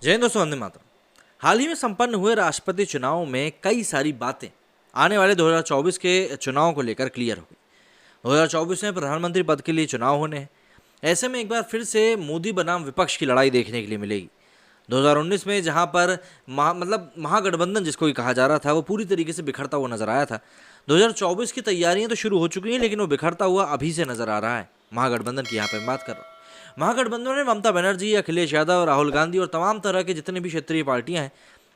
जय हिंद दोस्तों, वंदे मातरम। हाल ही में संपन्न हुए राष्ट्रपति चुनाव में कई सारी बातें आने वाले 2024 के चुनाव को लेकर क्लियर हो गई। 2024 में प्रधानमंत्री पद के लिए चुनाव होने हैं। ऐसे में एक बार फिर से मोदी बनाम विपक्ष की लड़ाई देखने के लिए मिलेगी। 2019 में जहां पर महागठबंधन जिसको भी कहा जा रहा था वो पूरी तरीके से बिखरता हुआ नजर आया था। 2024 की तैयारियां तो शुरू हो चुकी हैं, लेकिन वो बिखरता हुआ अभी से नजर आ रहा है। महागठबंधन की यहाँ पे बात कर रहा हूँ। महागठबंधन में ममता बनर्जी, अखिलेश यादव, राहुल गांधी और तमाम तरह के जितने भी क्षेत्रीय पार्टियां हैं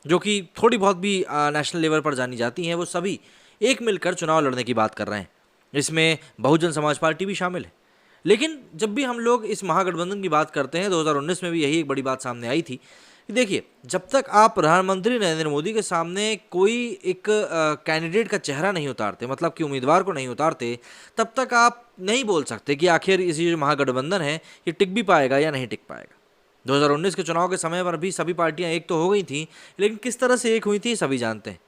जो कि थोड़ी बहुत भी नेशनल लेवल पर जानी जाती हैं, वो सभी एक मिलकर चुनाव लड़ने की बात कर रहे हैं। इसमें बहुजन समाज पार्टी भी शामिल है। लेकिन जब भी हम लोग इस महागठबंधन की बात करते हैं, 2019 में भी यही एक बड़ी बात सामने आई थी कि देखिए, जब तक आप प्रधानमंत्री नरेंद्र मोदी के सामने कोई एक कैंडिडेट का चेहरा नहीं उतारते, मतलब कि उम्मीदवार को नहीं उतारते, तब तक आप नहीं बोल सकते कि आखिर इसी जो महागठबंधन है ये टिक भी पाएगा या नहीं टिक पाएगा। 2019 के चुनाव के समय पर भी सभी पार्टियां एक तो हो गई थी, लेकिन किस तरह से एक हुई थी सभी जानते हैं।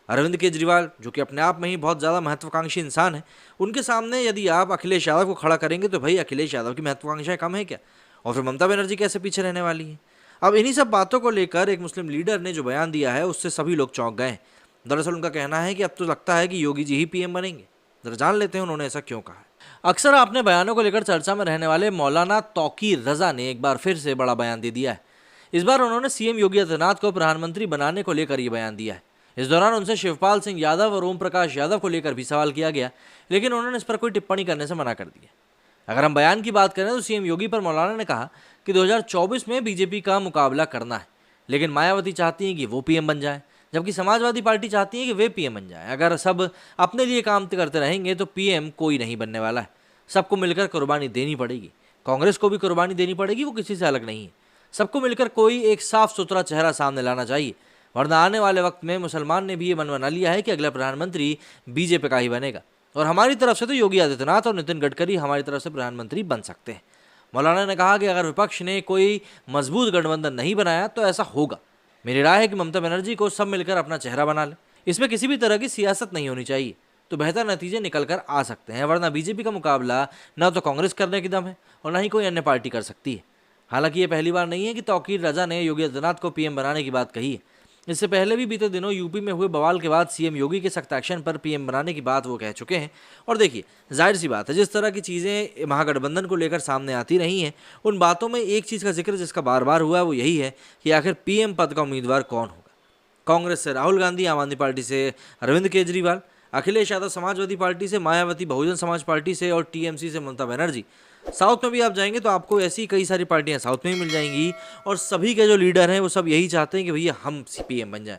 अरविंद केजरीवाल, जो कि अपने आप में ही बहुत ज़्यादा महत्वाकांक्षी इंसान है, उनके सामने यदि आप अखिलेश यादव को खड़ा करेंगे तो भाई अखिलेश यादव की महत्वाकांक्षाएं कम है क्या? और फिर ममता बनर्जी कैसे पीछे रहने वाली है? अब इन्हीं सब बातों को लेकर एक मुस्लिम लीडर ने जो बयान दिया है, उससे सभी लोग चौंक गए हैं। दरअसल उनका कहना है कि अब तो लगता है कि योगी जी ही पीएम बनेंगे। जरा जान लेते हैं उन्होंने ऐसा क्यों कहा है। अक्सर आपने बयानों को लेकर चर्चा में रहने वाले मौलाना तौकीर रजा ने एक बार फिर से बड़ा बयान दे दिया है। इस बार उन्होंने सीएम योगी आदित्यनाथ को प्रधानमंत्री बनाने को लेकर ये बयान दिया है। इस दौरान उनसे शिवपाल सिंह यादव और ओम प्रकाश यादव को लेकर भी सवाल किया गया, लेकिन उन्होंने इस पर कोई टिप्पणी करने से मना कर दिया। अगर हम बयान की बात करें तो सीएम योगी पर मौलाना ने कहा कि 2024 में बीजेपी का मुकाबला करना है, लेकिन मायावती चाहती हैं कि वो पीएम बन जाए, जबकि समाजवादी पार्टी चाहती है कि वे पीएम बन जाए। अगर सब अपने लिए काम करते रहेंगे तो पीएम कोई नहीं बनने वाला है। सबको मिलकर कुर्बानी देनी पड़ेगी। कांग्रेस को भी कुर्बानी देनी पड़ेगी, वो किसी से अलग नहीं है। सबको मिलकर कोई एक साफ सुथरा चेहरा सामने लाना चाहिए, वरना आने वाले वक्त में मुसलमान ने भी ये मन बना लिया है कि अगला प्रधानमंत्री बीजेपी का ही बनेगा। और हमारी तरफ से तो योगी आदित्यनाथ और नितिन गडकरी हमारी तरफ से प्रधानमंत्री बन सकते हैं। मौलाना ने कहा कि अगर विपक्ष ने कोई मजबूत गठबंधन नहीं बनाया तो ऐसा होगा। मेरी राय है कि ममता बनर्जी को सब मिलकर अपना चेहरा बना ले। इसमें किसी भी तरह की सियासत नहीं होनी चाहिए, तो बेहतर नतीजे निकल कर आ सकते हैं। वरना बीजेपी का मुकाबला न तो कांग्रेस करने की दम है और न ही कोई अन्य पार्टी कर सकती है। हालांकि ये पहली बार नहीं है कि तौकीर रजा ने योगी आदित्यनाथ को पीएम बनाने की बात कही है। इससे पहले भी बीते दिनों यूपी में हुए बवाल के बाद सीएम योगी के सख्त एक्शन पर पीएम बनाने की बात वो कह चुके हैं। और देखिए, जाहिर सी बात है, जिस तरह की चीज़ें महागठबंधन को लेकर सामने आती रही हैं, उन बातों में एक चीज़ का जिक्र जिसका बार बार हुआ है वो यही है कि आखिर पीएम पद का उम्मीदवार कौन होगा। कांग्रेस से राहुल गांधी, आम आदमी पार्टी से अरविंद केजरीवाल, अखिलेश यादव समाजवादी पार्टी से, मायावती बहुजन समाज पार्टी से और टीएमसी से ममता बनर्जी। साउथ में भी आप जाएंगे तो आपको ऐसी कई सारी पार्टियां साउथ में ही मिल जाएंगी, और सभी के जो लीडर हैं वो सब यही चाहते हैं कि भैया हम पीएम बन जाएं।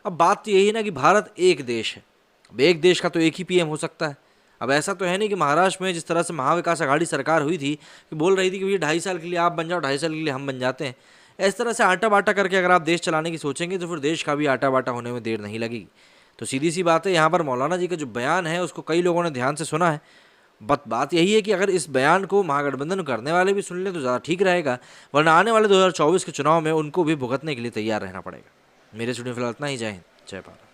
अब बात तो यही है ना कि भारत एक देश है। अब एक देश का तो एक ही पीएम हो सकता है। अब ऐसा तो है नहीं कि महाराष्ट्र में जिस तरह से महाविकास आघाड़ी सरकार हुई थी कि बोल रही थी कि भैया 2.5 साल के लिए आप बन जाओ, 2.5 साल के लिए हम बन जाते हैं। इस तरह से आटा बाटा करके अगर आप देश चलाने की सोचेंगे तो फिर देश का भी आटा बाटा होने में देर नहीं लगेगी। तो सीधी सी बात है, यहाँ पर मौलाना जी का जो बयान है उसको कई लोगों ने ध्यान से सुना है। बात यही है कि अगर इस बयान को महागठबंधन करने वाले भी सुन लें तो ज़्यादा ठीक रहेगा, वरना आने वाले 2024 के चुनाव में उनको भी भुगतने के लिए तैयार रहना पड़ेगा। मेरे स्टूडियो फिलहाल इतना ही। जय हिंद, जय भारत।